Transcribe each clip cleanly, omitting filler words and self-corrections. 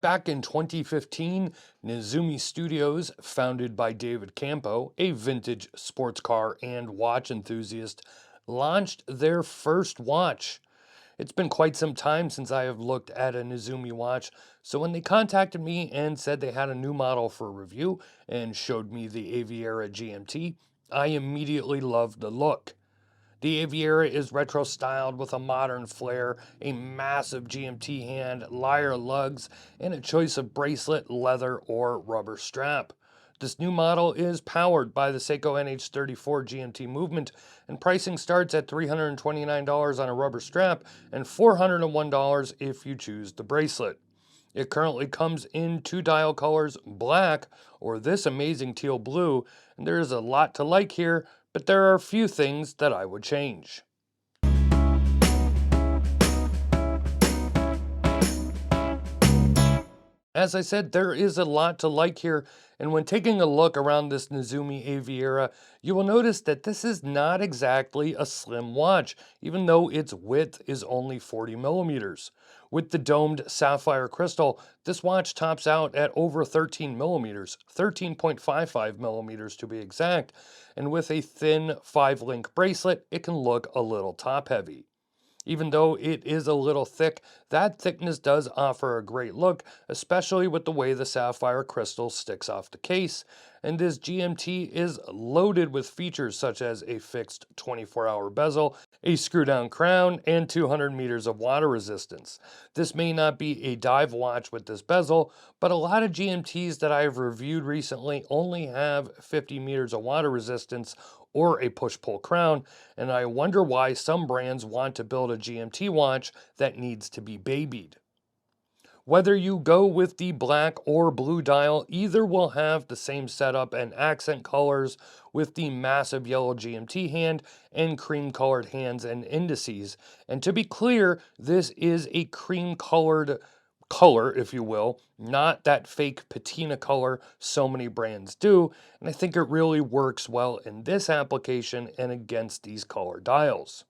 Back in 2015, Nezumi Studios, founded by David Campo, a vintage sports car and watch enthusiast, launched their first watch. It's been quite some time since I have looked at a Nezumi watch, so when they contacted me and said they had a new model for review and showed me the Aviara GMT, I immediately loved the look. The Aviara is retro styled with a modern flair, a massive GMT hand, lyre lugs, and a choice of bracelet, leather, or rubber strap. This new model is powered by the Seiko NH34 GMT movement, and pricing starts at $329 on a rubber strap and $401 if you choose the bracelet. It currently comes in two dial colors, black or this amazing teal blue, and there is a lot to like here, but there are a few things that I would change. As I said, there is a lot to like here, and when taking a look around this Nezumi Aviera, you will notice that this is not exactly a slim watch, even though its width is only 40 millimeters. With the domed sapphire crystal, this watch tops out at over 13 millimeters, 13.55 millimeters to be exact, and with a thin 5-link bracelet, it can look a little top-heavy. Even though it is a little thick, that thickness does offer a great look, especially with the way the sapphire crystal sticks off the case. And this GMT is loaded with features such as a fixed 24-hour bezel, a screw-down crown, and 200 meters of water resistance. This may not be a dive watch with this bezel, but a lot of GMTs that I've reviewed recently only have 50 meters of water resistance or a push-pull crown, and I wonder why some brands want to build a GMT watch that needs to be babied. Whether you go with the black or blue dial, either will have the same setup and accent colors with the massive yellow GMT hand and cream colored hands and indices. And to be clear, this is a cream colored color, if you will, not that fake patina color so many brands do. And I think it really works well in this application and against these color dials.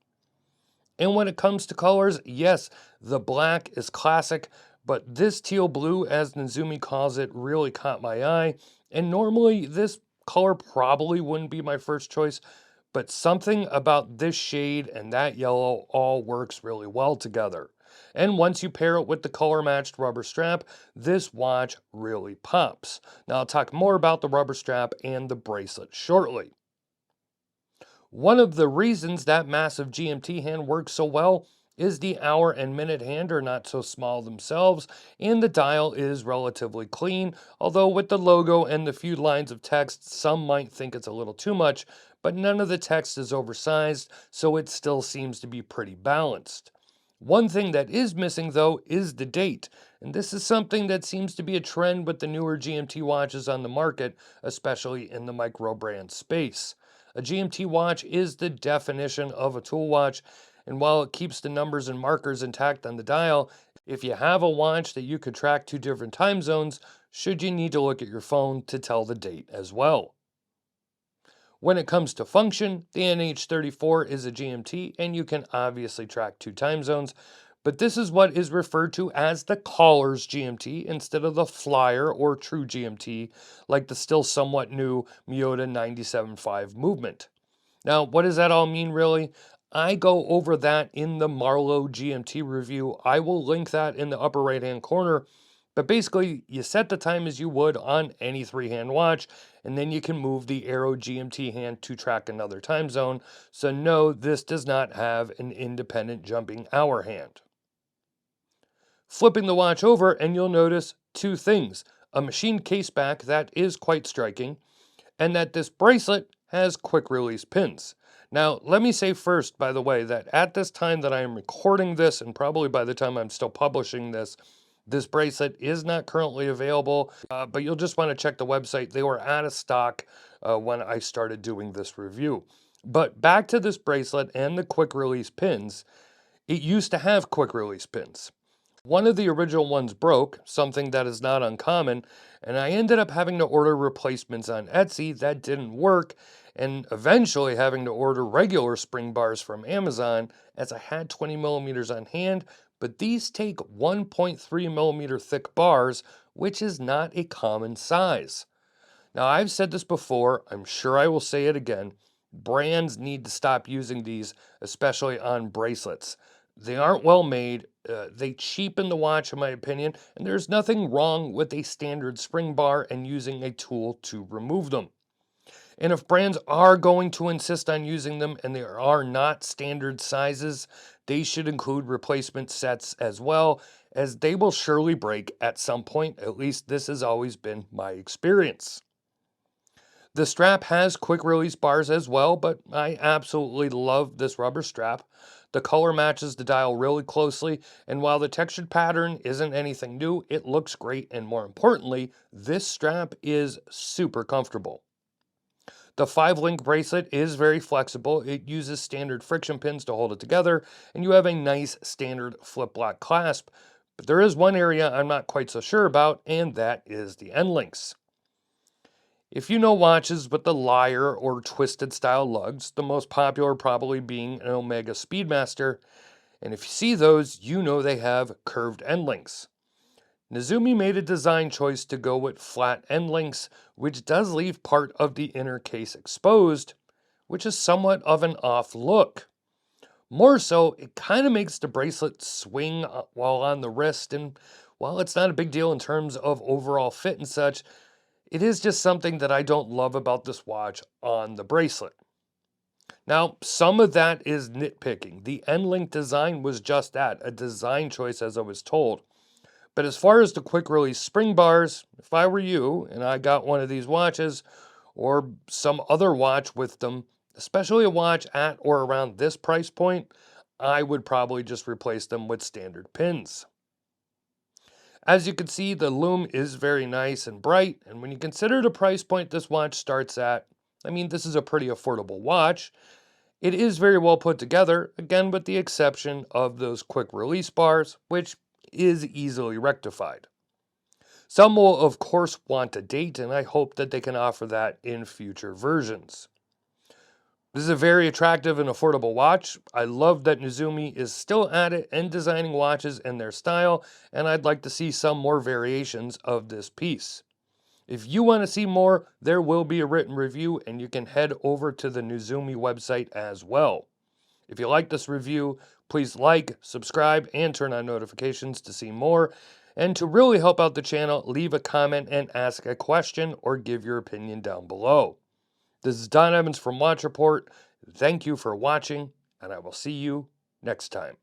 And when it comes to colors, yes, the black is classic, but this teal blue, as Nezumi calls it, really caught my eye. And normally this color probably wouldn't be my first choice, but something about this shade and that yellow all works really well together. And once you pair it with the color matched rubber strap, this watch really pops. Now I'll talk more about the rubber strap and the bracelet shortly. One of the reasons that massive GMT hand works so well is the hour and minute hand are not so small themselves, and the dial is relatively clean, although with the logo and the few lines of text, some might think it's a little too much, but none of the text is oversized, so it still seems to be pretty balanced. One thing that is missing though is the date, and this is something that seems to be a trend with the newer GMT watches on the market, especially in the micro brand space. A GMT watch is the definition of a tool watch, and while it keeps the numbers and markers intact on the dial, if you have a watch that you could track two different time zones, should you need to look at your phone to tell the date as well. When it comes to function, the NH34 is a GMT, and you can obviously track two time zones, but this is what is referred to as the caller's GMT instead of the flyer or true GMT, like the still somewhat new Miyota 97.5 movement. Now, what does that all mean really? I go over that in the Marlowe GMT review. I will link that in the upper right hand corner. But basically, you set the time as you would on any three-hand watch, and then you can move the Arrow GMT hand to track another time zone. So no, this does not have an independent jumping hour hand. Flipping the watch over, and you'll notice two things. A machined case back that is quite striking, and that this bracelet has quick release pins. Now, let me say first, by the way, that at this time that I am recording this, and probably by the time I'm still publishing this bracelet is not currently available, but you'll just want to check the website. They were out of stock when I started doing this review. But back to this bracelet and the quick release pins, it used to have quick release pins. One of the original ones broke, something that is not uncommon, and I ended up having to order replacements on Etsy that didn't work, and eventually having to order regular spring bars from Amazon as I had 20 millimeters on hand, but these take 1.3 millimeter thick bars, which is not a common size. Now, I've said this before, I'm sure I will say it again. Brands need to stop using these, especially on bracelets. They aren't well made, they cheapen the watch, in my opinion, and there's nothing wrong with a standard spring bar and using a tool to remove them. And if brands are going to insist on using them and they are not standard sizes, they should include replacement sets as well, as they will surely break at some point. At least this has always been my experience. The strap has quick release bars as well, but I absolutely love this rubber strap. The color matches the dial really closely, and while the textured pattern isn't anything new, it looks great, and more importantly, this strap is super comfortable. The 5-link bracelet is very flexible. It uses standard friction pins to hold it together, and you have a nice standard flip lock clasp. But there is one area I'm not quite so sure about, and that is the end links. If you know watches with the lyre or twisted style lugs, the most popular probably being an Omega Speedmaster, and if you see those, you know they have curved end links. Nezumi made a design choice to go with flat end links, which does leave part of the inner case exposed, which is somewhat of an off look. More so, it kind of makes the bracelet swing while on the wrist, and while it's not a big deal in terms of overall fit and such, it is just something that I don't love about this watch on the bracelet. Now, some of that is nitpicking. The end link design was just that, a design choice as I was told. But as far as the quick release spring bars, if I were you and I got one of these watches or some other watch with them, especially a watch at or around this price point, I would probably just replace them with standard pins. As you can see, the lume is very nice and bright, and when you consider the price point this watch starts at, I mean, this is a pretty affordable watch. It is very well put together, again with the exception of those quick release bars, which is easily rectified. Some will of course want a date, and I hope that they can offer that in future versions. This is a very attractive and affordable watch. I love that Nezumi is still at it and designing watches in their style, and I'd like to see some more variations of this piece. If you want to see more, there will be a written review, and you can head over to the Nezumi website as well. If you like this review, please like, subscribe, and turn on notifications to see more. And to really help out the channel, leave a comment and ask a question or give your opinion down below. This is Don Evans from Watch Report. Thank you for watching, and I will see you next time.